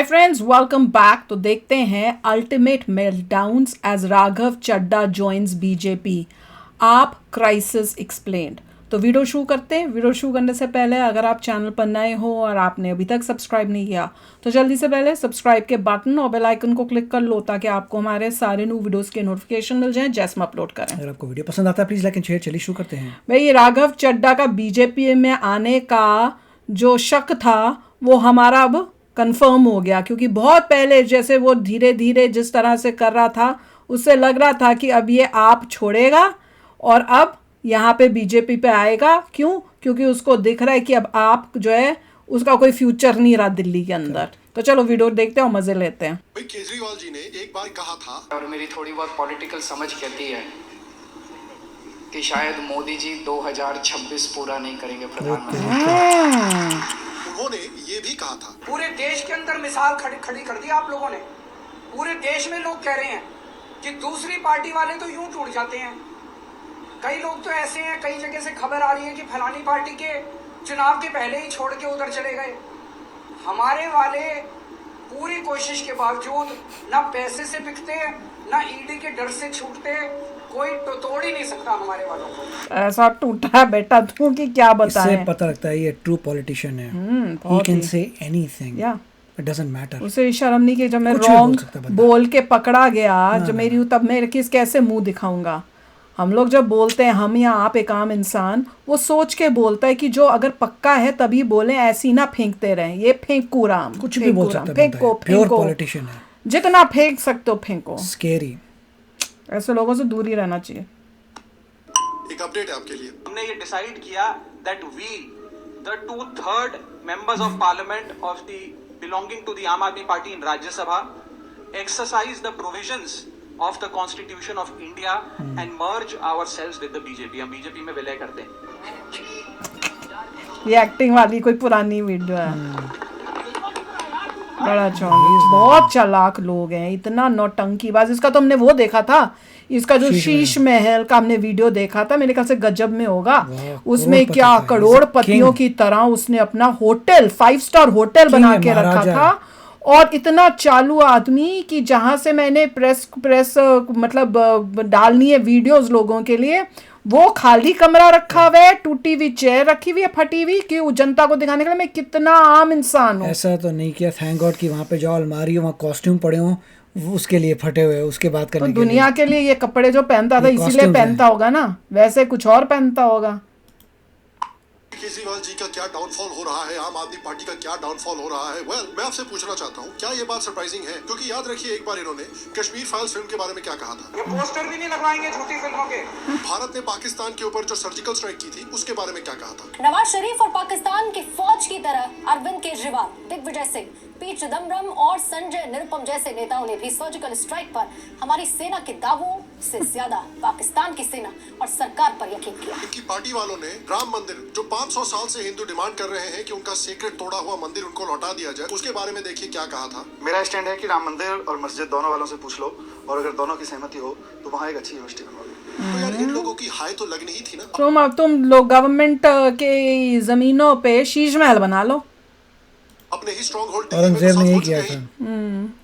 Hi friends, welcome back. तो देखते हैं ultimate meltdowns as Raghav Chadha joins BJP. AAP crisis explained. तो वीडियो शुरू करते हैं। वीडियो शुरू करने से पहले अगर आप चैनल पर नए हो और आपने अभी तक सब्सक्राइब नहीं किया तो जल्दी से पहले सब्सक्राइब के बटन और बेल आइकन को क्लिक कर लो ताकि आपको हमारे सारे न्यू वीडियोस के नोटिफिकेशन मिल जाएं जैसे हम अपलोड करें। अगर आपको वीडियो पसंद आता है प्लीज लाइक एंड शेयर। चलिए शुरू करते हैं। भाई, राघव चड्ढा का बीजेपी में आने का जो शक था वो हमारा अब कंफर्म हो गया, क्योंकि बहुत पहले जैसे वो धीरे धीरे जिस तरह से कर रहा था उससे लग रहा था कि अब ये आप छोड़ेगा और अब यहाँ पे बीजेपी पे आएगा। क्यों? क्योंकि उसको दिख रहा है कि अब आप जो है उसका कोई फ्यूचर नहीं रहा दिल्ली के अंदर। तो चलो वीडियो देखते हैं और मजे लेते हैं। भाई, केजरीवाल जी ने एक बार कहा था, और मेरी थोड़ी बहुत पॉलिटिकल समझ कहती है कि शायद मोदी जी 2026 पूरा नहीं करेंगे प्रधानमंत्री। उन्होंने ये भी कहा था, पूरे देश के अंदर मिसाल खड़ी कर दी आप लोगों ने। पूरे देश में लोग कह रहे हैं कि दूसरी पार्टी वाले तो यूं टूट जाते हैं। कई लोग तो ऐसे हैं, कई जगह से खबर आ रही है कि फलानी पार्टी के चुनाव के पहले ही छोड़ के उधर चले गए। हमारे वाले पूरी कोशिश के बावजूद ना पैसे से बिकते, ना ईडी के डर से छूटते, कोई तो तोड़ ही नहीं सकता हमारे वालों को। ऐसा टूटा है बेटा तू कि क्या बताएं। इससे पता लगता है ये ट्रू पॉलिटिशियन है। He can say anything, it doesn't matter. उसे शर्म नहीं कि जब मैं कुछ भी बोल रॉन्ग सकता है बंदा। बोल के पकड़ा गया जब मेरी हूँ, तब मैं किस कैसे मुंह दिखाऊंगा। हम लोग जब बोलते हैं हम या आप एक आम इंसान, वो सोच के बोलता है कि जो अगर पक्का है तभी बोले, ऐसी ना फेंकते रहें। ये फेंकू राम, कुछ भी बोल सकता है, फेंको प्योर फेंको, पॉलिटिशियन है। जितना फेंक सकते हो फेंको। स्केरी। ऐसे लोगों से दूर ही रहना चाहिए। एक अपडेट है आपके लिए। हमने ये डिसाइड किया that we the 2/3 members of parliament of the belonging to the Aam Aadmi Party in Rajya Sabha exercise the provisions of the constitution of India and merge ourselves with the BJP. हम बीजेपी में विलय करते हैं। ये एक्टिंग वाली कोई पुरानी वीडियो है। बड़ा चौंक, बहुत चालाक लोग हैं, इतना नौटंकीबाज। इसका तो हमने वो देखा था, इसका जो शीश महल का हमने वीडियो देखा था, मेरे ख्याल से गजब में होगा। उसमें क्या करोड़पतियों की तरह उसने अपना होटल 5 स्टार होटल बना के रखा था। और इतना चालू आदमी कि जहां से मैंने प्रेस मतलब डालनी है वीडियोस लोगों के लिए, वो खाली कमरा रखा हुआ है, टूटी हुई चेयर रखी हुई है, फटी हुई, कि जनता को दिखाने के लिए मैं कितना आम इंसान हूँ। ऐसा तो नहीं किया, थैंक गॉड कि वहाँ पे जो अलमारी हो वहाँ कॉस्ट्यूम पड़े हो उसके लिए फटे हुए, उसके बाद करने तो के लिए। दुनिया के लिए ये कपड़े जो पहनता था इसीलिए पहनता होगा ना, वैसे कुछ और पहनता होगा। केजरीवाल जी का क्या डाउनफॉल हो रहा है, आम आदमी पार्टी का क्या डाउनफॉल हो रहा है। मैं आपसे पूछना चाहता हूँ, क्या ये बात सरप्राइजिंग है? क्योंकि याद रखिए एक बार इन्होंने कश्मीर फाइल्स फिल्म के बारे में क्या कहा था। ये पोस्टर भी नहीं लगवाएंगे झूठी फिल्मों के। भारत ने पाकिस्तान के ऊपर जो सर्जिकल स्ट्राइक की थी उसके बारे में क्या कहा था। नवाज शरीफ और पाकिस्तान की फौज की तरह अरविंद केजरीवाल, दिग्विजय सिंह, पी चिदम्बरम और संजय निरुपम जैसे नेताओं ने भी सर्जिकल स्ट्राइक पर हमारी सेना के दावों से ज्यादा पाकिस्तान की सेना और सरकार पर यकीन किया। इनकी पार्टी वालों ने राम मंदिर, जो 500 साल से हिंदू डिमांड कर रहे हैं कि उनका सीक्रेट तोड़ा हुआ मंदिर उनको लौटा दिया जाए, उसके बारे में देखिए क्या कहा था। मेरा स्टैंड है कि राम मंदिर और मस्जिद दोनों वालों से पूछ लो, और अगर दोनों की सहमति हो तो वहाँ एक अच्छी यूनिवर्सिटी बनवाओ। तो यार इन लोगों की हाय तो लगनी ही थी ना। तुम लोग गवर्नमेंट के जमीनों पे शीश महल बना लो। अपने ही स्ट्रॉन्ग होल्ड औरंगजेब ने यही किया था।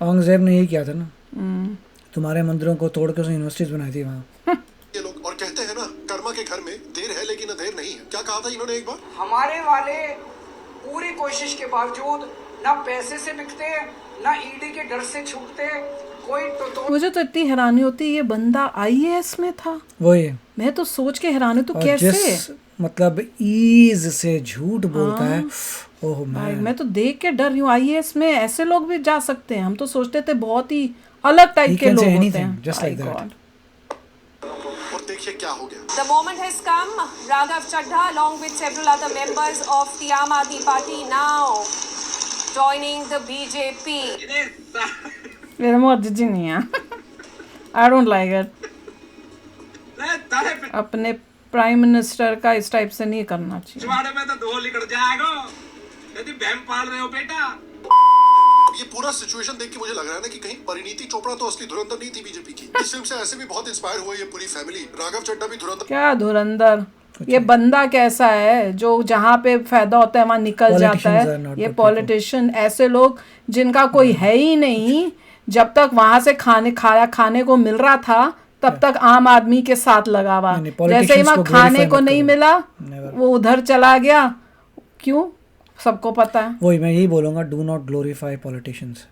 औरंगजेब ने यही किया था ना, तुम्हारे मंदिरों को तोड़ के यूनिवर्सिटीज बनाई थी वहाँ। ये लोग और कहते हैं ना, कर्मा के घर में देर है लेकिन अधेर नहीं है। क्या कहा था इन्होंने एक बार? हमारे वाले पूरी कोशिश के बावजूद ना पैसे से बिकते, ना ईडी के डर से छूटते, कोई तो मुझे तो इतनी हैरानी होती है, ये बंदा आईएएस में था। वही मैं तो सोच के हैरान हूँ, तो कैसे मतलब ईज से झूठ बोलता है। ओह मैं तो देख के डर रही हूँ। आईएएस में ऐसे लोग भी जा सकते हैं? हम तो सोचते थे बहुत ही अलग टाइप के लोग होते हैं। just like that. और देखिए क्या हो गया। The moment has come. Raghav Chadha, along with several other members of the Aam Aadmi Party, now joining the BJP. मेरा मोदी जी नहीं है। I don't like it. अपने प्राइम मिनिस्टर का इस टाइप से नहीं करना चाहिए। जुआड़े में तो धो निकल जाएगा यदि बहम पाल रहे हो बेटा। ये पूरा सिचुएशन देख के मुझे लग रहा है ना कि कहीं परिणीति चोपड़ा तो असली धुरंधर नहीं थी बीजेपी की। इस फिल्म से ऐसे भी बहुत इंस्पायर हुआ ये पूरी फैमिली। राघव चड्ढा भी धुरंधर। क्या धुरंधर? ये बंदा कैसा है जो जहाँ पे फायदा होता है वहां निकल जाता Politicians are है। not ये good पॉलिटिशियन ऐसे लोग जिनका कोई है ही नहीं, जब तक वहां से खाने को मिल रहा था तब तक आम आदमी के साथ लगा हुआ, नहीं, जैसे ही politicians वहां को खाने glorify को मत नहीं करो। मिला Never. वो उधर चला गया। क्यों? सबको पता है। वही मैं यही बोलूँगा, डू नॉट ग्लोरीफाई पॉलिटिशियंस।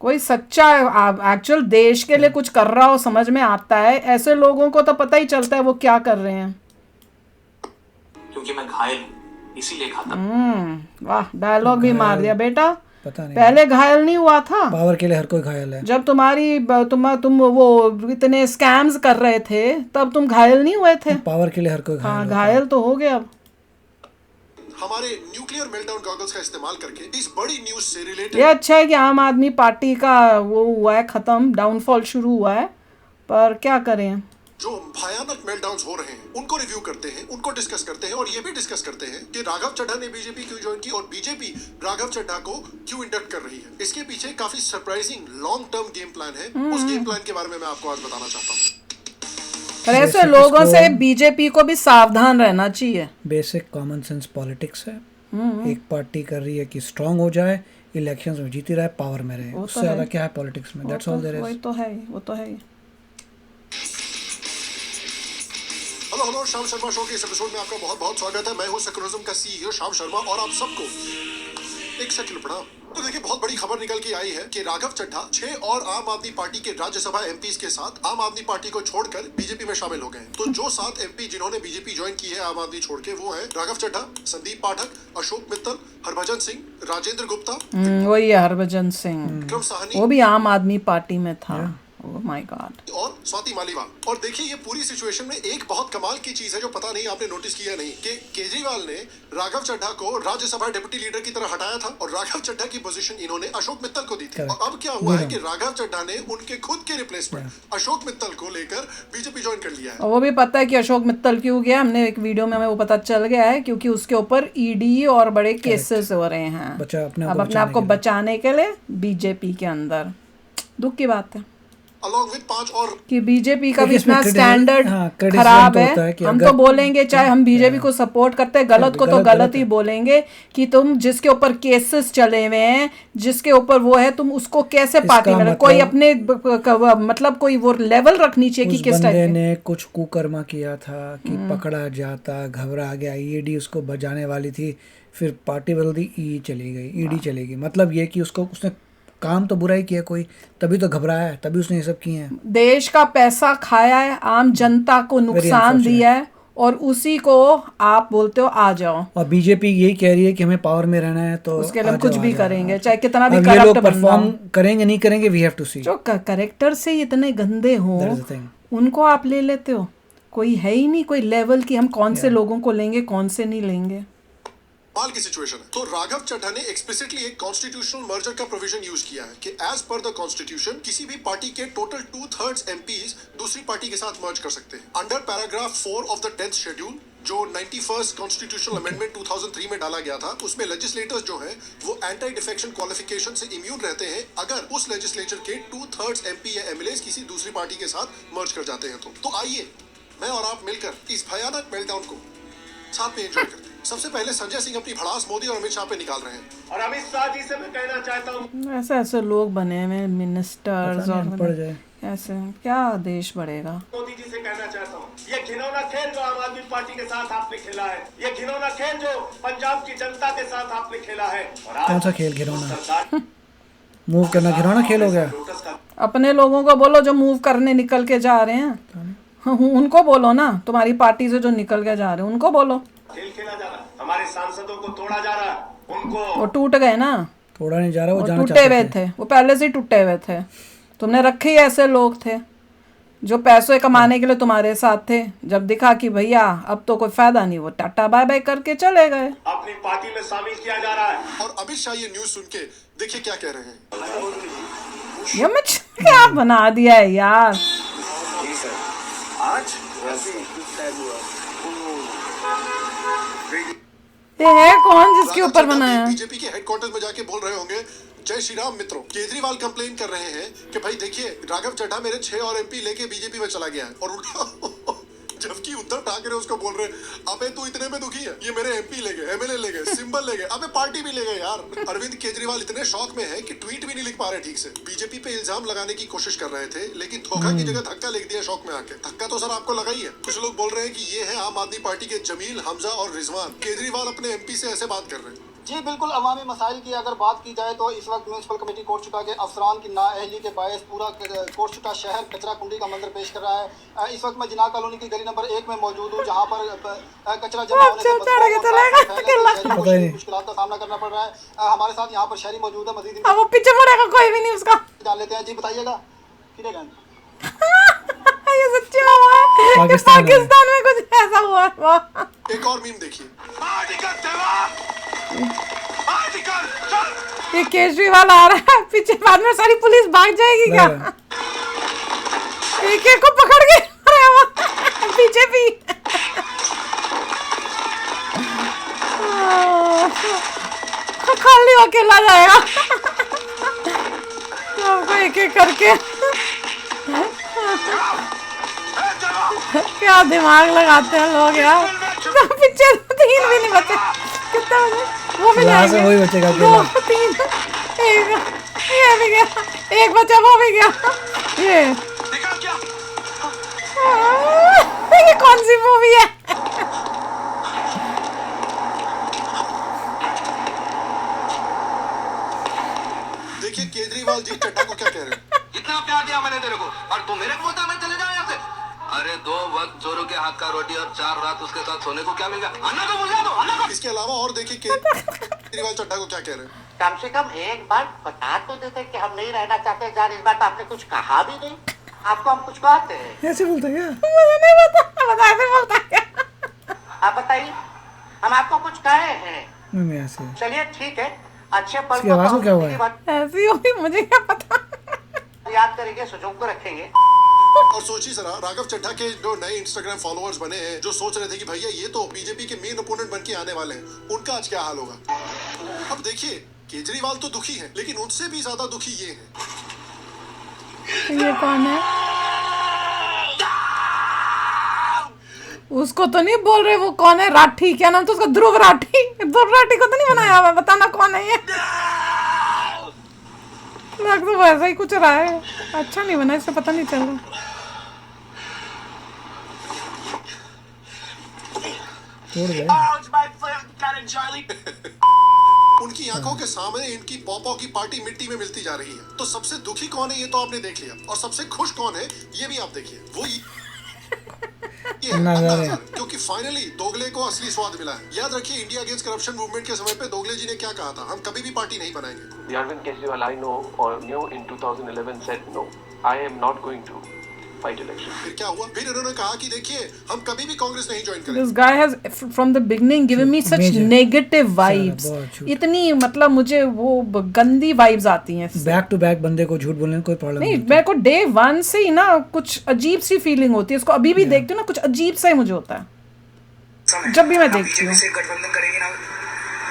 कोई सच्चा एक्चुअल देश के लिए कुछ कर रहा हो समझ में आता है, ऐसे लोगों को तो पता ही चलता है वो क्या कर रहे हैं। क्योंकि मैं घायल हूं, इसीलिए खाता। वाह, डायलॉग भी मार दिया बेटा। पता नहीं, पहले घायल नहीं हुआ था? पावर के लिए हर कोई घायल है। जब तुम वो इतने स्कैम्स कर रहे थे तब तुम घायल नहीं हुए थे? पावर के लिए हर कोई हाँ, घायल घायल तो हो गया अब। हमारे न्यूक्लियर मेल्टडाउन गॉगल्स का इस्तेमाल करके इस बड़ी न्यूज से रिलेटेड ये अच्छा है कि आम आदमी पार्टी का वो हुआ है खत्म, डाउनफॉल शुरू हुआ है, पर क्या करें। जो भयानक मेल्टडाउन्स हो रहे हैं उनको रिव्यू करते हैं, उनको डिस्कस करते हैं और ये भी डिस्कस करते हैं कि राघव चड्ढा ने बीजेपी क्यों ज्वाइन की और बीजेपी राघव चड्ढा को क्यों इंडक्ट कर रही है। इसके पीछे काफी surprising long term game plan है। उस गेम प्लान के बारे में मैं आपको आज बताना चाहता हूँ। पर ऐसे लोगों से बीजेपी को भी सावधान रहना चाहिए। बेसिक कॉमन सेंस पॉलिटिक्स है। एक पार्टी कर रही है कि स्ट्रांग हो जाए, इलेक्शंस में जीती रहे, पावर में रहे, उससे ज्यादा क्या है पॉलिटिक्स में। दैट्स ऑल देयर वही इज। तो है, वो तो है। हेलो श्याम शर्मा शो के इस एपिसोड में आपका बहुत बहुत स्वागत है। मैं हूँ सेकुलरिज्म का सीईओ श्याम शर्मा और आप सबको एक सेकंड प्रणाम। तो देखिए, बहुत बड़ी खबर निकल के आई है कि राघव चड्ढा 6 और आम आदमी पार्टी के राज्यसभा एमपीज के साथ आम आदमी पार्टी को छोड़कर बीजेपी में शामिल हो गए। तो जो 7 एमपी जिन्होंने बीजेपी ज्वाइन की है आम आदमी छोड़ के, वो है राघव चड्ढा, संदीप पाठक, अशोक मित्तल, हरभजन सिंह, राजेंद्र गुप्ता, वही है हरभजन सिंह, विक्रम साहनी, वो भी आम आदमी पार्टी में था। Oh my God. और स्वाति मालीवाल। और देखिए, ये पूरी सिचुएशन में एक बहुत कमाल की चीज है जो पता नहीं आपने नोटिस किया नहीं, कि केजरीवाल ने राघव चड्ढा को राज्यसभा डिप्टी लीडर की तरह हटाया था और राघव चड्ढा की पोजीशन इन्होंने अशोक मित्तल को दी थी। और अब क्या हुआ है कि राघव चड्ढा ने उनके खुद के रिप्लेसमेंट अशोक मित्तल को लेकर बीजेपी ज्वाइन कर लिया है। और वो भी पता है कि अशोक मित्तल क्यों गया, हमने एक वीडियो में हमें वो पता चल गया है, क्योंकि उसके ऊपर ईडी और बड़े केसेस हो रहे हैं। अब अपने आप को बचाने के लिए बीजेपी के अंदर। दुख की बात है अलॉन्ग विद 5 और कि बीजेपी का भी इसमें इतना स्टैंडर्ड criticism खराब तो होता है। है कि हम अगर- तो बोलेंगे, चाहे हम बीजेपी को सपोर्ट करते हैं, गलत को तो गलत ही बोलेंगे कि तुम जिसके ऊपर केसेस चले हुए हैं, जिसके ऊपर वो है, तुम उसको कैसे पार्टी में कोई अपने मतलब कोई वो लेवल रखनी चाहिए कि किस टाइप ने कुछ कुकर्मा किया था कि पकड़ा जाता, घबरा गया, ईडी उसको बजाने वाली थी, फिर पार्टी बदल दी, ईडी चलेगी। मतलब ये कि उसने काम तो बुरा ही किया कोई, तभी तो घबराया है, तभी उसने ये सब किए हैं। देश का पैसा खाया है, आम जनता को नुकसान दिया है, और उसी को आप बोलते हो आ जाओ। और बीजेपी यही कह रही है कि हमें पावर में रहना है, तो उसके लिए हम कुछ भी करेंगे, चाहे कितना भी ये करप्ट लोग बंदा परफॉर्म हो। करेंगे नहीं करेंगे, वी हैव टू सी। जो करेक्टर से इतने गंदे हो, That is the thing. उनको आप ले लेते हो। कोई है ही नहीं कोई लेवल कि हम कौन से लोगों को लेंगे, कौन से नहीं लेंगे। हाल की सिचुएशन है। तो राघव चड्ढा ने एक्सप्लिसिटली एक कॉन्स्टिट्यूशनल मर्जर का प्रोविजन यूज किया है कि एज पर द कॉन्स्टिट्यूशन किसी भी पार्टी के टोटल 2/3 एमपीज दूसरी पार्टी के साथ मर्ज कर सकते हैं। Under paragraph 4 of the 10th schedule, जो 91st कॉन्स्टिट्यूशनल अमेंडमेंट 2003 में डाला गया था, उसमें लेजिस्लेटर्स जो हैं वो एंटी डिफेक्शन क्वालिफिकेशन से इम्यून रहते हैं अगर उस लेजिस्लेचर के 2/3 एमपी या एमएलए किसी दूसरी पार्टी के साथ मर्ज कर जाते हैं। तो आइए मैं और आप मिलकर इस भयानक मेल्टडाउन को साथ में एंजॉय करते हैं। सबसे पहले संजय सिंह अपनी भड़ास मोदी और अमित शाह पे निकाल रहे हैं। और अमित शाह जी से मैं कहना चाहता हूँ, ऐसे ऐसे लोग बने हुए मिनिस्टर्स और पड़ जाए ऐसे, क्या देश बढ़ेगा। मोदी जी से कहना चाहता हूँ, ये घिनौना खेल जो आम आदमी पार्टी के साथ आपने खेला है, ये घिनौना खेल जो पंजाब की जनता के साथ आपने खेला है, और कौन सा खेल घिनौना? मूव करना घिनौना खेल हो गया? अपने लोगों को बोलो जो मूव करने निकल के जा रहे हैं, उनको बोलो ना, तुम्हारी पार्टी से जो निकल के जा रहे हैं उनको बोलो। खेल खेला जा रहा है, हमारे सांसदों को तोड़ा जा रहा है, उनको वो टूट गए ना, थोड़ा नहीं जा रहा, वो जाना टूटे चाहते हुए थे, वो पहले से ही टूटे हुए थे। तुमने रखे ही ऐसे लोग थे जो पैसे कमाने के लिए तुम्हारे साथ थे, जब दिखा कि भैया अब तो कोई फायदा नहीं, वो टाटा बाय बाय करके चले गए। अपनी पार्टी में शामिल किया जा रहा है। और अमित शाह ये न्यूज सुन के देखिए क्या कह रहे हैं। ये मैं क्या बना दिया है यार। आज ये है कौन जिसके ऊपर बनाया? बीजेपी के हेडक्वार्टर में जाके बोल रहे होंगे, जय श्री राम मित्रों। केजरीवाल कंप्लेन कर रहे हैं कि भाई देखिए, राघव चड्ढा मेरे 6 और एमपी लेके बीजेपी में चला गया है, और उल्टा जबकि उद्धव ठाकरे उसको बोल रहे अबे तू इतने में दुखी है, ये मेरे एमपी ले गए, एमएलए ले गए, सिंबल ले गए, अबे पार्टी भी ले गए यार। अरविंद केजरीवाल इतने शौक में है कि ट्वीट भी नहीं लिख पा रहे ठीक से। बीजेपी पे इल्जाम लगाने की कोशिश कर रहे थे, लेकिन धोखा की जगह धक्का लिख दिया शौक में आके। धक्का तो सर आपको लगा ही है। कुछ लोग बोल रहे हैं कि ये है आम आदमी पार्टी के जमील, हमजा और रिजवान। केजरीवाल अपने एमपी से ऐसे बात कर रहे हैं। जी बिल्कुल, अवामी मसाइल की अगर बात की जाए तो इस वक्त म्यूनसिपल कमेटी कोटशुका के अफसरान की नाअहली के बायस पूरा कोटशुका शहर कचरा कुंडी का मंजर पेश कर रहा है। इस वक्त मैं जिना कॉलोनी की गली नंबर 1 में मौजूद हूँ, जहाँ पर कचरा जमा होने से मुश्किल का सामना करना पड़ रहा है। हमारे साथ यहाँ पर शहरी मौजूद है, मजीद वो पीछे मुड़ेगा कोई भी नहीं उसका। डाल लेते हैं। जी बताइएगा किधर गए? ये सच्ची हुआ है। पाकिस्तान में कुछ ऐसा हुआ है। एक और मीम देखिए। ये केजरीवाल आ रहा है पीछे, बाद में सारी पुलिस भाग जाएगी क्या? एक एक को पकड़ के पीछे भी। खाली अकेला जाएगा सबको एक एक करके। क्या दिमाग लगाते हैं लोग यार। पीछे 3 भी नहीं बचे। कितना बचे? वो भी नहीं, वही बचेगा। 2 3 1 ये भी गया, एक बचा वो भी गया। ये कौन सी मूवी है? देखिए केजरीवाल जी चड्ढा को क्या कह रहे हैं। इतना प्यार दिया मैंने तेरे को और तू मेरे को बोलता मैं चले जाऊं यहाँ से। अरे 2 वक्त चोरों के हाथ का रोटी और 4 रात उसके साथ सोने को क्या मिलेगा? अन्ना को बुला दो, अन्ना को। इसके अलावा और देखिए केजरीवाल चड्ढा को क्या कह रहे हैं। कम से कम एक बार बता तो देते कि हम नहीं रहना चाहते यार। इस बार तो आपने कुछ कहा भी नहीं। आपको हम कुछ कहते हैं? ऐसे बोलता क्या? मुझे नहीं पता, बता ऐसे बोलता क्या? आप बताइए, हम आपको कुछ कहे हैं? मैं ऐसे। चलिए ठीक है, अच्छे पल इसकी आवाज को क्या हुआ है? ऐसी होगी, मुझे क्या पता। याद करेंगे, सुजोग को रखेंगे। और सोचिए जरा, राघव चड्ढा के जो नए इंस्टाग्राम फॉलोअर्स बने हैं, जो सोच रहे थे कि भैया ये तो बीजेपी के मेन ओपोनेंट बन के आने वाले हैं, उनका आज क्या हाल होगा। अब देखिए केजरीवाल तो दुखी है, लेकिन उनसे भी ज्यादा दुखी ये है। ये कौन है? उसको तो नहीं बोल रहे, वो कौन है? राठी, क्या नाम था उसका? ध्रुव राठी। ध्रुव राठी को तो नहीं बनाया हुआ, बताना कौन है ये। लग तो वैसा ही कुछ रहा है, अच्छा नहीं बना, इससे पता नहीं चल रहा। उनकी आंखों के सामने इनकी पॉपो की पार्टी मिट्टी में मिलती जा रही है। तो सबसे दुखी कौन है ये तो आपने देख लिया, और सबसे खुश कौन है ये भी आप देखिए। वो ये क्योंकि फाइनली दोगले को असली स्वाद मिला है। याद रखिए इंडिया अगेंस्ट करप्शन मूवमेंट के समय पे दोगले जी ने क्या कहा था, हम कभी भी पार्टी नहीं बनाएंगे। Arvind Kejriwal I know or knew in 2011 said no, I am not going to fight election. फिर क्या हुआ? फिर इन्होंने कहा कि देखिए हम कभी भी कांग्रेस नहीं ज्वाइन करेंगे। This guy has from the beginning given me such negative vibes. इतनी मतलब मुझे वो गंदी वाइब्स आती हैं। बैक टू बैक बंदे को झूठ बोलने में कोई प्रॉब्लम नहीं, मेरे को डे 1 से ही ना कुछ अजीब सी फीलिंग होती है। इसको अभी भी देखती हूँ ना, कुछ अजीब सा ही मुझे होता है जब भी मैं देखती हूँ। गठबंधन करेंगे ना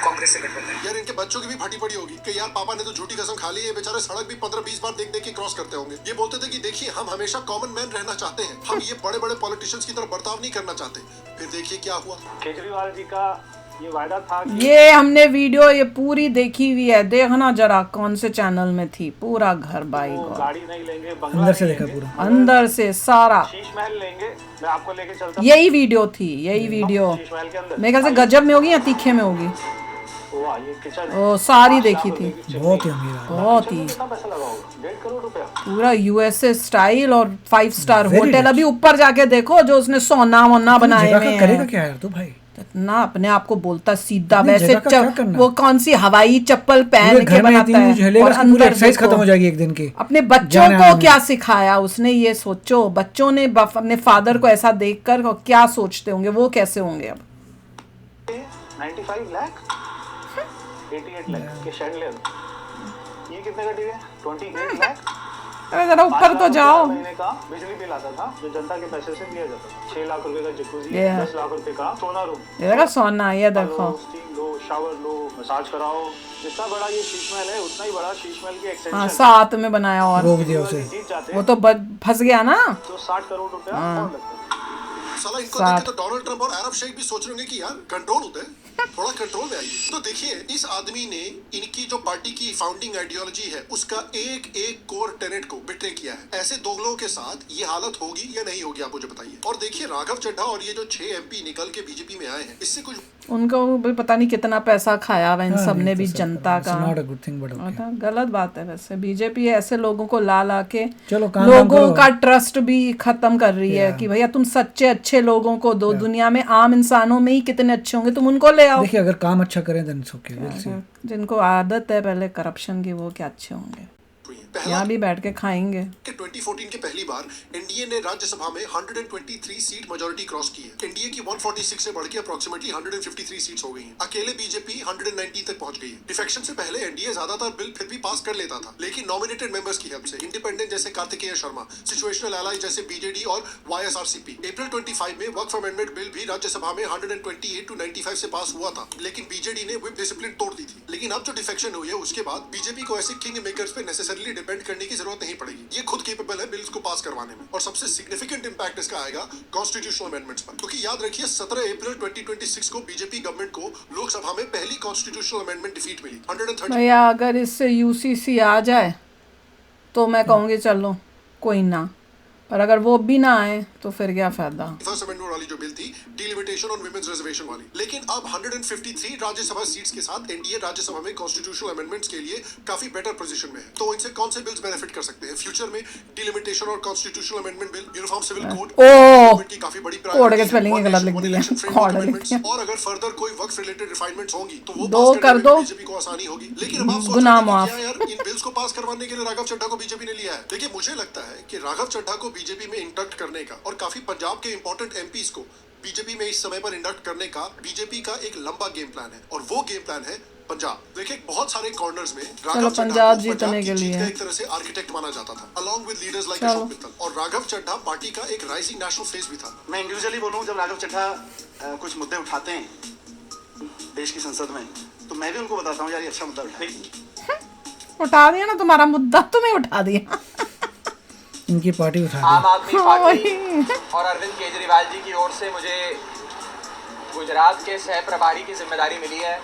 कांग्रेस से गठबंधन। यार इनके बच्चों की भी फटी पड़ी होगी कि यार पापा ने तो झूठी कसम खा ली है, बेचारे सड़क भी 15-20 बार देख के क्रॉस करते होंगे। ये बोलते थे कि देखिए हम हमेशा कॉमन मैन रहना चाहते हैं, हम ये बड़े बड़े पॉलिटिशियंस की तरह बर्ताव नहीं करना चाहते। फिर देखिए क्या हुआ। केजरीवाल जी का ये वायदा था कि ये हमने वीडियो ये पूरी देखी हुई है, देखना जरा कौन से चैनल में थी। पूरा घर बाई गाड़ी नहीं लेंगे, अंदर से देखा पूरा, अंदर से सारा शीश महल लेंगे, मैं आपको लेके चलता। यही वीडियो थी, यही वीडियो मेरे ख्याल से गजब में होगी या तीखे में होगी। ओ सारी देखी थी, बहुत ही अमीर, बहुत ही पूरा यूएसए स्टाइल और 5 स्टार होटल। अभी ऊपर जाके देखो जो उसने सोना वोना बनाए हुए हैं। करेगा क्या यार तू भाई? ना अपने आप को बोलता सीधा, वैसे वो कौन सी हवाई चप्पल पहन के बनाता है और अंदर एक्सरसाइज खत्म हो जाएगी एक दिन की। अपने बच्चों को क्या सिखाया उसने, ये सोचो। बच्चों ने अपने फादर को ऐसा देखकर क्या सोचते होंगे, वो कैसे होंगे अब। 95 लाख 88 लाख के शैंडलियर, ये कितने का टीवी है? 28 लाख। अरे जरा ऊपर तो जाओ। महीने का बिजली बिल आता था जो जनता के पैसे से दिया जाता था। 6 लाख रुपए का जकूजी, 10 लाख रुपए का सोना रूम। ये देखो सोना, ये देखो स्टीम लो, शावर लो, मसाज कराओ। जितना बड़ा ये शीश महल है उतना ही बड़ा शीश महल की एक्सटेंशन। हाँ, साथ में बनाया और रोक दिया उसे, वो तो फंस गया ना। तो 60 करोड़ रुपया और लगता है। साला इनको देख के तो डोनाल्ड ट्रंप और अरब शेख भी सोच रहे होंगे कि यार कंट्रोल होता है, थोड़ा कंट्रोल में आइए। तो देखिए इस आदमी ने इनकी जो पार्टी की फाउंडिंग आइडियोलॉजी है उसका एक एक कोर टेनेट को बिट्रे किया है। ऐसे दोगलों के साथ ये हालत होगी या नहीं होगी, आप मुझे बताइए। और देखिए राघव चड्ढा और ये जो 6 MP निकल के बीजेपी में आए हैं, इससे कुछ उनको भी पता नहीं कितना पैसा खाया हुआ इन सब ने भी जनता का। Not a good thing but okay. गलत बात है वैसे, बीजेपी ऐसे लोगों को ला ला के चलो काम लोगों का ट्रस्ट भी खत्म कर रही है कि भैया तुम सच्चे अच्छे लोगों को दो, दुनिया में आम इंसानों में ही कितने अच्छे होंगे, तुम उनको ले आओ। देखिए अगर काम अच्छा करें देन इट्स ओके। जिनको आदत है पहले करप्शन की वो क्या अच्छे होंगे, यहाँ भी बैठ के खाएंगे। 2014 के पहली बार एनडीए ने राज्यसभा में 123 सीट मेजॉरिटी क्रॉस की है। एनडीए की 146 से बढ़ के अप्रोक्सीमेटली 153 सीट्स हो गई हैं। अकेले बीजेपी 190 तक पहुंच गई है। डिफेक्शन से पहले एनडीए ज्यादातर बिल फिर भी पास कर लेता था, लेकिन नॉमिनेटेड मेंबर्स की हेल्प से, इंडिपेंडेंट जैसे कार्तिकेय शर्मा, सिचुएशनल एलाई जैसे बीजेडी और वाईएसआरसीपी। अप्रैल 25 में वर्क अमेंडमेंट बिल भी राज्यसभा में 128 to 95 से पास हुआ था, लेकिन बीजेडी ने व्हिप डिसिप्लिन तोड़ दी थी। लेकिन अब जो डिफेक्शन हुई है उसके बाद बीजेपी को ऐसे किंग मेकर्स पे नेसेसरली डिपेंड करने की जरूरत नहीं पड़ेगी। ये खुद कैपेबल है बिल्स को पास करवाने में। और सबसे सिग्निफिकेंट इंपैक्ट इसका आएगा कॉन्स्टिट्यूशनल अमेंडमेंट्स पर, क्योंकि याद रखिए 17 अप्रैल 2026 को बीजेपी गवर्नमेंट को लोकसभा में पहली कॉन्स्टिट्यूशनल अमेंडमेंट डिफीट मिली 130। भैया अगर इससे यूसीसी आ जाए तो मैं कहूँगी चलो कोई ना, पर अगर वो भी ना आए तो फिर क्या फायदा। फर्स्ट अमेंडमेंट वाली जो बिल थी डिलिमिटेशन ऑन वुमेन्स रिजर्वेशन वाली, लेकिन अब 153 राज्यसभा सीट्स के साथ एनडीए राज्यसभा में कॉन्स्टिट्यूशनल अमेंडमेंट्स के लिए काफी बेटर पोजीशन में है। तो इनसे कौन से बिल्स बेनिफिट कर सकते हैं फ्यूचर में? डिलिमिटेशन और constitutional amendment bill, uniform civil code की काफी बड़ी कोड के स्पेलिंग गलत लिख दिया, कोड लिख दिया। और अगर फर्दर कोई वक्फ रिलेटेड रिफाइनमेंट्स होंगी तो वो दो पास कर करने दो, में बीजेपी को आसानी होगी। लेकिन अब आप सोच गुनाह रहे हैं माफ। कि क्या यार इन बिल्स को पास करवाने के लिए राघव चड्ढा को बीजेपी ने लिया है। देखिए मुझे लगता है कि राघव चड्ढा को बीजेपी में इंडक्ट करने का और काफी पंजाब के इंपॉर्टेंट एमपीज को बीजेपी में इस समय पर इंडक्ट करने का बीजेपी का एक लंबा गेम प्लान है, और वो गेम प्लान है पंजाब। देखिए बहुत सारे कॉर्नर्स में राघव चड्ढा पंजाब को जीतने के लिए एक तरह से आर्किटेक्ट माना जाता था, along with leaders like Ashok Mittal. और राघव चड्ढा पार्टी का एक राइजिंग नेशनल फेस भी था। मैं इंडिविजुअली बोलूं, जब राघव चड्ढा कुछ मुद्दे उठाते हैं देश की संसद में, तो मैं भी उनको बताता हूँ यार ये अच्छा मुद्दा उठा दिया ना तुम्हारा मुद्दा, तुम्हें उठा दिया। इनकी पार्टी उठा दी। आम आदमी पार्टी और अरविंद केजरीवाल जी की ओर से मुझे गुजरात के सह प्रभारी की जिम्मेदारी मिली है।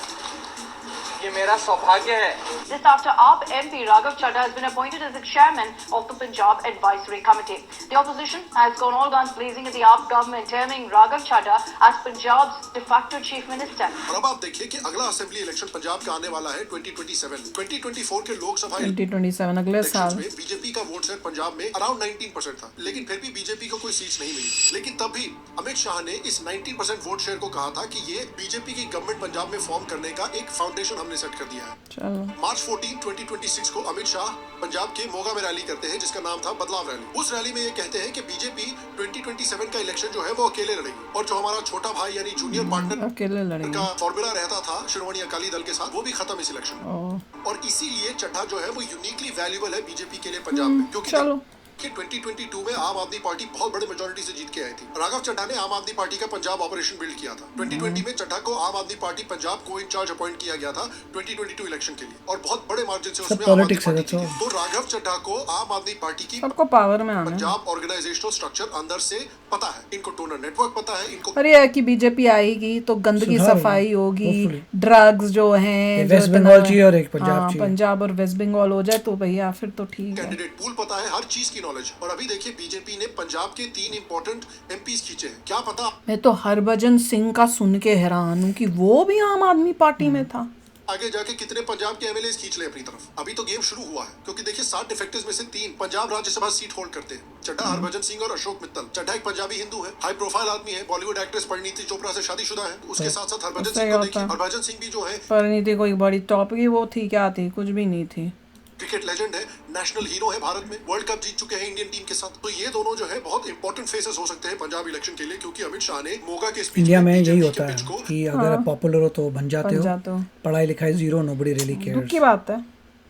ये मेरा सौभाग्य है। This after AAP MP Raghav Chadha has been appointed as the chairman of the Punjab Advisory Committee. The opposition has gone all guns blazing at the AAP government, terming Raghav Chadha as Punjab's de facto chief minister. और अब आप देखिए कि अगला assembly election Punjab का आने वाला है 2027। 2024 के लोकसभा 2027 अगले साल में बीजेपी का वोट शेयर पंजाब में अराउंड 19% था, लेकिन फिर भी बीजेपी को कोई सीट नहीं मिली। लेकिन तब भी अमित शाह ने इस 19% वोट शेयर को कहा था कि ये बीजेपी की गवर्नमेंट पंजाब में फॉर्म करने का एक फाउंडेशन हमने सेट कर दिया है। चलो मार्च 14, 2026 को अमित शाह पंजाब के मोगा में रैली करते हैं, जिसका नाम था बदलाव रैली। उस रैली में ये कहते हैं कि बीजेपी 2027 का इलेक्शन जो है वो अकेले लड़ेगी, और जो हमारा छोटा भाई यानी जूनियर पार्टनर अकेले लड़ेगी का फॉर्मूला रहता था शिरोमणि अकाली दल के साथ, वो भी खत्म इस इलेक्शन में। और इसीलिए चड्ढा जो है वो यूनिकली वैल्यूएबल है बीजेपी के लिए पंजाब में, क्योंकि कि 2022 में आम आदमी पार्टी बहुत बड़े मेजॉरिटी से जीत के आई थी। राघव चड्ढा ने आम आदमी पार्टी का पंजाब ऑपरेशन बिल्ड किया था। 2020 में चड्ढा को आम आदमी पार्टी पंजाब को इंचार्ज अपॉइंट किया गया था 2022 इलेक्शन के लिए, और बहुत बड़े मार्जिन से उसमें आम आदमी पार्टी जीती। तो राघव चड्ढा को आम आदमी पार्टी की सबको पावर में आना पंजाब ऑर्गेनाइजेशनल स्ट्रक्चर अंदर से पता है, इनको डोनर नेटवर्क पता है, इनको पर ये है कि बीजेपी आएगी तो गंदगी सफाई होगी, ड्रग्स जो हैं वेस्ट बंगाल चाहिए और एक पंजाब चाहिए, पंजाब और वेस्ट बंगाल हो जाए तो भैया फिर तो ठीक है। कैंडिडेट पूल पता है, हर चीज की नॉलेज। और अभी देखिए बीजेपी ने पंजाब के 3 इंपॉर्टेंट एमपीज खींचे हैं। क्या पता, मैं तो हरभजन सिंह का सुन के हैरान हूँ कि वो भी आम आदमी पार्टी में था। आगे जाके कितने पंजाब के एमएलए खींच ले अपनी तरफ। अभी तो गेम शुरू हुआ है, क्योंकि देखिए 60 डिफेक्टिव्स में से 3 पंजाब राज्यसभा सीट होल्ड करते हैं। चड्ढा, हरभजन सिंह और अशोक मित्तल। चड्ढा एक पंजाबी हिंदू है, हाई प्रोफाइल आदमी है, बॉलीवुड एक्ट्रेस परिणीति चोपड़ा से शादीशुदा है। उसके साथ साथ हरभजन सिंह को देखिए, हरभजन सिंह भी जो है परिणीति कोई बड़ी टॉप की वो थी, क्या थी, कुछ भी नहीं थी। क्रिकेट लेजेंड है, नेशनल हीरो है, भारत में वर्ल्ड कप जीत चुके हैं इंडियन टीम के साथ। तो ये दोनों जो है बहुत इंपॉर्टेंट फेसेस हो सकते हैं पंजाब इलेक्शन के लिए, क्योंकि अमित शाह ने मोगा के स्पीच इंडिया में यही होता है कि अगर आप पॉपुलर हो तो बन जाते हो, पढ़ाई लिखाई जीरो, नोबडी रियली केयर्स। की बात है,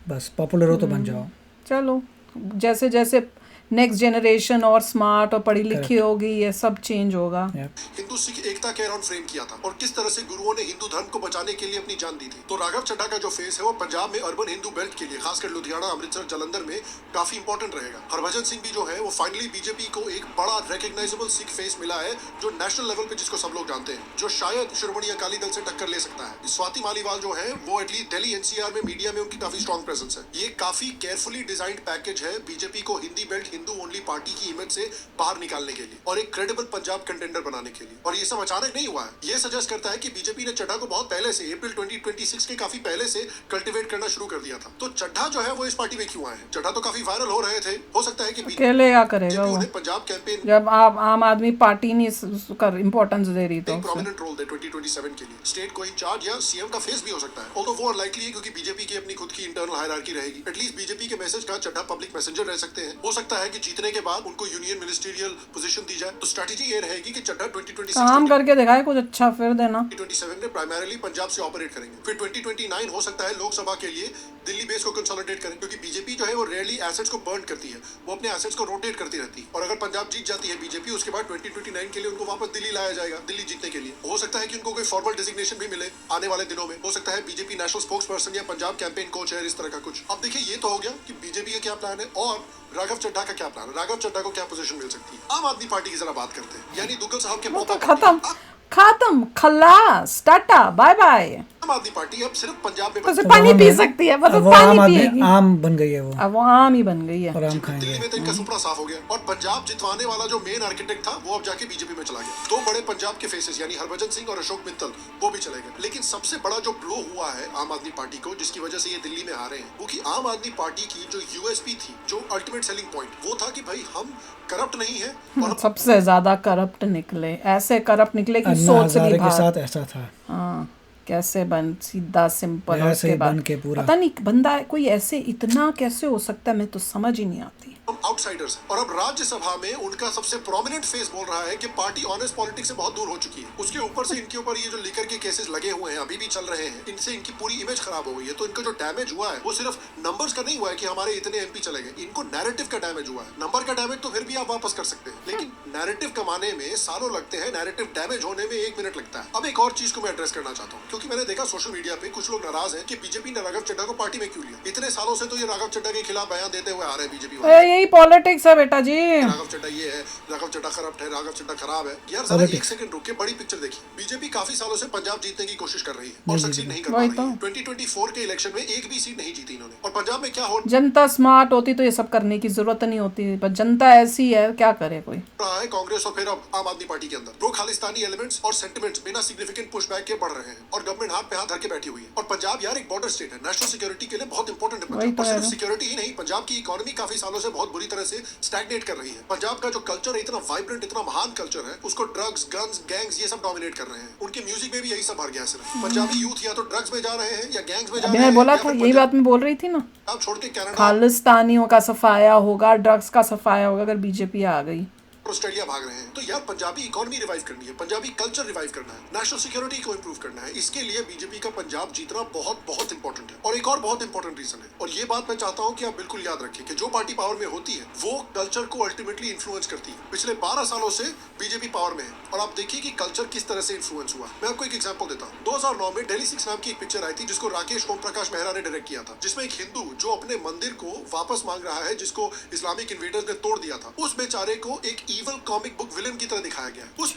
बस पॉपुलर हो तो बन जाओ। चलो जैसे जैसे नेक्स्ट जनरेशन और स्मार्ट और पढ़ी लिखी होगी, ये सब चेंज होगा। हिंदू सिख एकता के अराउंड फ्रेम किया था और किस तरह से गुरुओं ने हिंदू धर्म को बचाने के लिए अपनी जान दी थी। तो राघव चड्ढा का जो फेस है वो पंजाब में अर्बन हिंदू बेल्ट के लिए, खासकर लुधियाना, अमृतसर, जालंधर में काफी इंपॉर्टेंट रहेगा। हरभजन सिंह भी जो है वो फाइनली बीजेपी को एक बड़ा रिकॉग्नाइजेबल सिख फेस मिला है, जो नेशनल लेवल पे जिसको सब लोग जानते हैं, जो शायद शिरोमणि अकाली दल से टक्कर ले सकता है। स्वाति मालीवाल जो है वो एटलीस्ट दिल्ली एनसीआर में मीडिया में उनकी काफी स्ट्रॉन्ग प्रेजेंस है। ये काफी केयरफुली डिजाइंड पैकेज है बीजेपी को Hindi belt, Hindu only party की इमेज से बाहर निकालने के लिए और एक क्रेडिबल पंजाब कंटेंडर बनाने के लिए। और ये सब अचानक नहीं हुआ है। ये सजेस्ट करता है कि बीजेपी ने चड्ढा को बहुत पहले से, अप्रैल 2026 के काफी पहले से कल्टीवेट करना शुरू कर दिया था। तो चड्ढा जो है वो इस पार्टी में क्यों आए हैं? चड्ढा तो काफी वायरल हो रहे थे, हो सकता है कि अकेले क्या करेगा वो, पंजाब कैंपेन जब आप आम आदमी पार्टी नहीं उसका इंपॉर्टेंस दे रही तो प्रोमिनेंट रोल दे 2027 के लिए। स्टेट को इंचार्ज या सीएम का फेस भी हो सकता है, ऑल्दो वो अनलाइकली है क्योंकि बीजेपी की अपनी खुद की इंटरनल हायरार्की रहेगी। एटलीस्ट बीजेपी के मैसेज का चड्ढा पब्लिक मैसेंजर रह सकते हैं। हो सकता है कि जीतने के बाद उनको यूनियन मिनिस्ट्रियल पोजीशन दी जाए। तो स्ट्रेटजी ये रहेगी कि चड्ढा 2026 काम करके दिखाए कुछ अच्छा, फिर देना। 2027 में प्राइमरीली पंजाब से ऑपरेट करेंगे, फिर 2029 हो सकता है लोकसभा के लिए दिल्ली बेस को कंसोलिडेट करें, क्योंकि बीजेपी जो है वो रेयरली एसेट्स को बर्न करती है, वो अपने एसेट्स को रोटेट करती रहती है। और अगर पंजाब जीत जाती है बीजेपी, उसके बाद 2029 के लिए उनको वापस दिल्ली लाया जाएगा, दिल्ली जीतने के लिए। हो सकता है कि उनको कोई फॉर्मल डिजिग्नेशन भी मिले आने वाले दिनों में। हो सकता है बीजेपी नेशनल स्पोक्स पर्सन या पंजाब कैंपेन को चेयर, इस तरह का कुछ। अब देखिए ये तो हो गया कि बीजेपी का क्या प्लान है और राघव चड्ढा का क्या प्लान है, राघव चड्ढा को क्या पोजीशन मिल सकती है। आम आदमी पार्टी की जरा बात करते हैं, यानी दुग्गल साहब के खत्म, खल्लास, टाटा, बाय बाय। आम आदमी पार्टी अब सिर्फ पंजाब में बस पानी पी सकती है, बस पानी पिएगी। आम बन गई है वो, अब वो आम ही बन गई है। और आम खाएंगे। दिल्ली में तो इनका सुपड़ा साफ हो गया और पंजाब जितवाने वाला जो मेन आर्किटेक्ट था वो अब जाके बीजेपी में चला गया। दो बड़े पंजाब के फेसेस यानी हरभजन सिंह और अशोक मित्तल वो भी चले गए। लेकिन सबसे बड़ा जो ब्लो हुआ है आम आदमी पार्टी को, जिसकी वजह से ये दिल्ली में आ रहे हैं, वो कि आम आदमी पार्टी की जो यूएसपी थी, जो अल्टीमेट सेलिंग पॉइंट, वो था कि भाई हम करप्ट नहीं है। और सबसे ज्यादा करप्ट निकले, ऐसे करप्ट निकले कि सोच नहीं के साथ ऐसा था। हाँ, कैसे बन सीधा सिंपल, और उसके बाद पता नहीं बंदा कोई ऐसे इतना कैसे हो सकता है, मैं तो समझ ही नहीं आती। आउटसाइडर्स और अब राज्यसभा में उनका सबसे प्रोमिनेंट फेस बोल रहा है कि पार्टी ऑनेस्ट पॉलिटिक्स से बहुत दूर हो चुकी है। उसके ऊपर से इनके ऊपर ये जो लिकर के केसेस लगे हुए हैं, अभी भी चल रहे हैं, इनसे इनकी पूरी इमेज खराब हो गई है। तो इनका जो डैमेज हुआ है वो सिर्फ नंबर्स का नहीं हुआ है कि हमारे इतने एमपी चले गए, इनको नैरेटिव का डैमेज हुआ है। नंबर का डैमेज तो फिर भी आप वापस कर सकते हैं, लेकिन नैरेटिव कमाने में सालों लगते हैं, नैरेटिव डैमेज होने में 1 मिनट लगता है। अब एक और चीज को मैं एड्रेस करना चाहता हूँ, क्योंकि मैंने देखा सोशल मीडिया पे कुछ लोग नाराज हैं कि बीजेपी ने राघव चड्ढा को पार्टी में क्यों लिया। इतने सालों से तो ये राघव चड्ढा के खिलाफ बयान देते हुए आ रहे हैं बीजेपी वाले। यही पॉलिटिक्स है बेटा जी। राघव चड्ढा ये है, राघव चड्ढा करप्ट है, राघव चड्ढा खराब है। यार जरा एक सेकंड रुक के बड़ी पिक्चर देखिए। बीजेपी काफी सालों से पंजाब जीतने की कोशिश कर रही है और सक्सीड नहीं कर पा रही है। 2024 के इलेक्शन में एक भी सीट नहीं जीती इन्होंने। और पंजाब में क्या हो, जनता स्मार्ट होती तो ये सब करने की जरूरत नहीं होती, पर जनता ऐसी है, क्या करे कोई। रहा है कांग्रेस और फिर अब आम आदमी पार्टी के अंदर प्रो खालिस्तानी एलिमेंट्स और सेंटिमेंट्स बिना सिग्निफिकेंट पुशबैक के बढ़ रहे हैं और गवर्नमेंट हाथ पे हाथ धर के बैठी हुई है। और पंजाब यार एक बॉर्डर स्टेट है, नेशनल सिक्योरिटी के लिए बहुत इंपॉर्टेंट है पंजाब। और सिर्फ सिक्योरिटी ही नहीं, पंजाब की इकोनॉमी काफी सालों से बहुत बुरी तरह से स्टैग्नेट कर रही है। पंजाब का जो कल्चर है, इतना वाइब्रेंट, इतना महान कल्चर है, उसको ड्रग्स, गन्स, गैंग्स ये सब डोमिनेट कर रहे हैं। उनके म्यूजिक में भी यही सब भर गया सिर्फ। पंजाबी यूथ या तो ड्रग्स में जा रहे हैं या गैंग्स में जा रहे हैं। मैं बोला था, यही बात मैं बोल रही थी ना, आप छोड़ के कनाडा, खालिस्तानियों का सफाया होगा, ड्रग्स का सफाया होगा अगर बीजेपी आ गई। ऑस्ट्रेलिया भाग रहे हैं। तो यार पंजाबी इकोनॉमी रिवाइव करनी है, पंजाबी कल्चर रिवाइव करना है, नेशनल सिक्योरिटी को इंप्रूव करना है। इसके लिए बीजेपी का पंजाब जीतना बहुत बहुत इंपॉर्टेंट है। और एक और बहुत इंपॉर्टेंट रीजन है, और ये बात मैं चाहता हूँ कि आप बिल्कुल याद रखें कि जो पार्टी पावर में होती है वो कल्चर को अल्टीमेटली इन्फ्लुएंस करती है। पिछले 12 सालों से बीजेपी पावर में है और आप देखिए कि कल्चर किस तरह से इन्फ्लुएंस हुआ। मैं आपको एक एग्जांपल देता हूँ। 2009 में दिल्ली 6 नाम की एक पिक्चर आई थी जिसको राकेश ओम प्रकाश मेहरा ने डायरेक्ट किया था, जिसमें एक हिंदू जो अपने मंदिर को वापस मांग रहा है, जिसको इस्लामिक इन्वेडर्स ने तोड़ दिया था, उस बेचारे को एक इवल कॉमिक बुक विलेन की तरह दिखाया गया। उस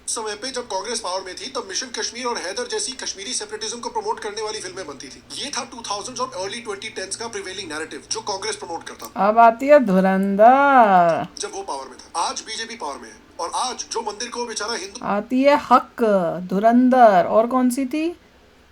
समय पे जब कांग्रेस पावर में थी तब मिशन कश्मीर और हैदर जैसी कश्मीरी सेपरेटिज्म को प्रमोट करने वाली फिल्में बनती थी। ये था 2000s और अर्ली 2010s का प्रिवेलिंग नैरेटिव जो कांग्रेस प्रमोट करता था। अब आती है धुरंधर, जब वो पावर में था। आज बीजेपी पावर में है और आज जो मंदिर को बेचारा हिंदू, आती है हक, धुरंधर, और कौन सी थी,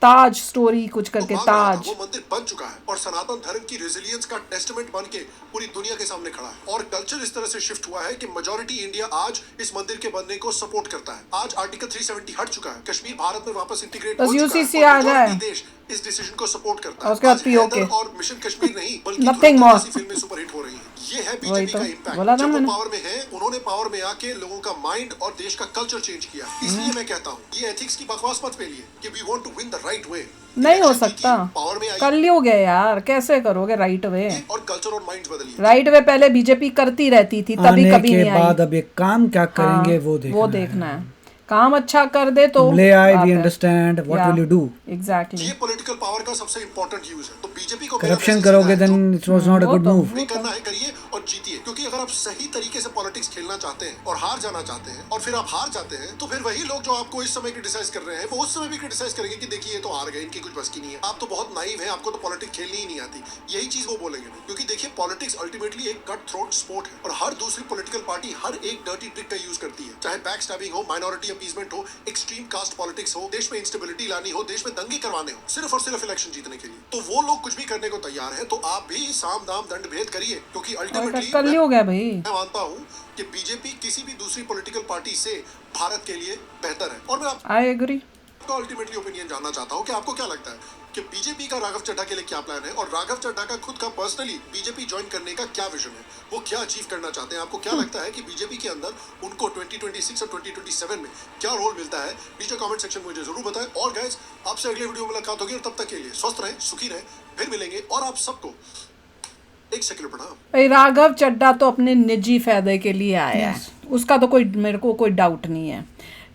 ताज स्टोरी कुछ करके, ताज। वो मंदिर बन चुका है और सनातन धर्म की रेजिलियंस का टेस्टमेंट बन के पूरी दुनिया के सामने खड़ा है। और कल्चर इस तरह से शिफ्ट हुआ है कि मेजॉरिटी इंडिया आज इस मंदिर के बनने को सपोर्ट करता है। आज आर्टिकल 370 हट चुका है, कश्मीर भारत में वापस इंटीग्रेट हो चुका है। देश इस डिसीजन को सपोर्ट करता और है। उसके बाद आज POK हैदर और मिशन कश्मीर नहीं बल्कि Nothing more. ऐसी फिल्में सुपरहिट हो रही हैं। ये है वही बीजेपी तो का इम्पैक्ट। बोला था जब वो मैंने। पावर में है, उन्होंने पावर में आके लोगों का माइंड और देश का कल्चर चेंज किया। इसलिए मैं कहता हूँ ये एथिक्स की बकवास मत फैलिए कि we want to win the right way. नहीं हो सकता, पावर में आई कर लियोगे यार, कैसे करोगे राइट वे? और कल्चर और माइंड बदलिए। राइट वे पहले बीजेपी करती रहती थी, तभी आने कभी के नहीं आई। बाद अब ये काम क्या करेंगे वो देखना है। काम अच्छा कर दे तो ले आए, we understand, what will you do? Exactly. ये पॉलिटिकल पावर का सबसे इंपॉर्टेंट यूज है। तो बीजेपी को करप्शन करोगे then it was not a good move. करना है करिए और जीतिए, क्योंकि अगर आप सही तरीके से पॉलिटिक्स खेलना चाहते हैं और हार जाना चाहते हैं और फिर आप हार जाते हैं, तो फिर वही लोग जो आपको इस समय क्रिटिसाइज कर रहे हैं वो उस समय भी क्रिटिसाइज करेंगे कि देखिए ये तो हार गए, इनकी कुछ बस की नहीं है, आप तो बहुत नाइव हैं, आपको तो पॉलिटिक्स खेलनी ही नहीं आती। यही चीज वो बोलेंगे, क्योंकि देखिए पॉलिटिक्स अल्टीमेटली एक कट थ्रोट स्पोर्ट है और हर दूसरी पॉलिटिकल पार्टी हर एक डर्टी ट्रिक का यूज करती है, चाहे बैक स्टैबिंग हो, माइनॉरिटी अपीजमेंट हो, एक्सट्रीम कास्ट पॉलिटिक्स हो, देश में इंस्टेबिलिटी लानी हो, देश में दंगे करवाने हो, सिर्फ और सिर्फ इलेक्शन जीतने के लिए। तो वो लोग कुछ भी करने को तैयार है, तो आप भी साम दाम दंड भेद करिए, क्योंकि अल्टीमेटली कर लियोगे भाई। मैं मानता हूँ कि बीजेपी किसी भी दूसरी पॉलिटिकल पार्टी से भारत के लिए बेहतर है। और मैं आई एग्री। आपका अल्टीमेटली ओपिनियन जानना चाहता हूँ कि आपको क्या लगता है कि बीजेपी का राघव चड्ढा के लिए क्या प्लान है और राघव चड्ढा का खुद का पर्सनली बीजेपी ज्वाइन करने का क्या विजन है, वो क्या अचीव करना चाहते हैं। आपको क्या लगता है कि बीजेपी के अंदर उनको 2026 और 2027 में क्या रोल मिलता है? नीचे कमेंट सेक्शन में मुझे जरूर बताएं। और गाइस, आपसे अगले वीडियो में मुलाकात होगी और तब तक के लिए स्वस्थ रहें, सुखी रहें, फिर मिलेंगे। और आप सबको एक सेकंड प्रणाम। राघव चड्ढा तो अपने निजी फायदे के लिए आया है, उसका तो कोई मेरे को कोई डाउट नहीं है।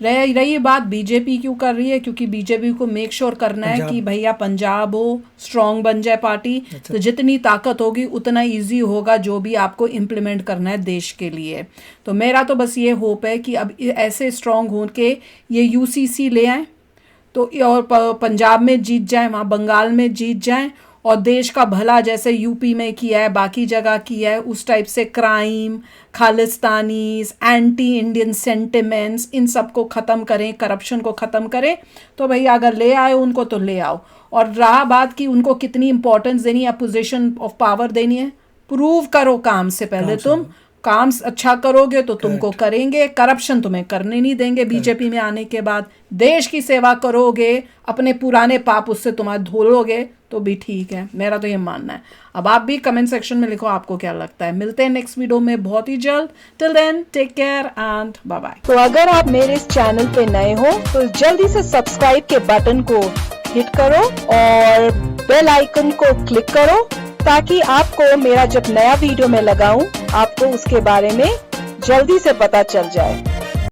रही बात बीजेपी क्यों कर रही है, क्योंकि बीजेपी को मेक श्योर करना है कि भैया पंजाब हो स्ट्रांग बन जाए पार्टी, तो जितनी ताकत होगी उतना इजी होगा जो भी आपको इम्प्लीमेंट करना है देश के लिए। तो मेरा तो बस ये होप है कि अब ऐसे स्ट्रांग हो के ये UCC ले आए तो और पंजाब में जीत जाए, वहाँ बंगाल में जीत जाए और देश का भला जैसे यूपी में किया है, बाकी जगह किया है, उस टाइप से crime, Khalistanis, anti Indian sentiments, इन सब को ख़त्म करें, करप्शन को ख़त्म करें। तो भैया अगर ले आए उनको तो ले आओ। और रहा बात कि उनको कितनी इंपॉर्टेंस देनी है, पोजीशन ऑफ पावर देनी है, प्रूव करो काम से पहले। तुम काम अच्छा करोगे तो तुमको करेंगे, करप्शन तुम्हें करने नहीं देंगे। बीजेपी में आने के बाद देश की सेवा करोगे, अपने पुराने पाप उससे तुम्हारे धोलोगे तो भी ठीक है। मेरा तो ये मानना है। अब आप भी कमेंट सेक्शन में लिखो आपको क्या लगता है। मिलते हैं नेक्स्ट वीडियो में बहुत ही जल्द। Till then take care and bye bye. तो अगर आप मेरे इस चैनल पे नए हो तो जल्दी से सब्सक्राइब के बटन को हिट करो और बेल आइकन को क्लिक करो, ताकि आपको मेरा जब नया वीडियो मैं लगाऊं आपको उसके बारे में जल्दी से पता चल जाए।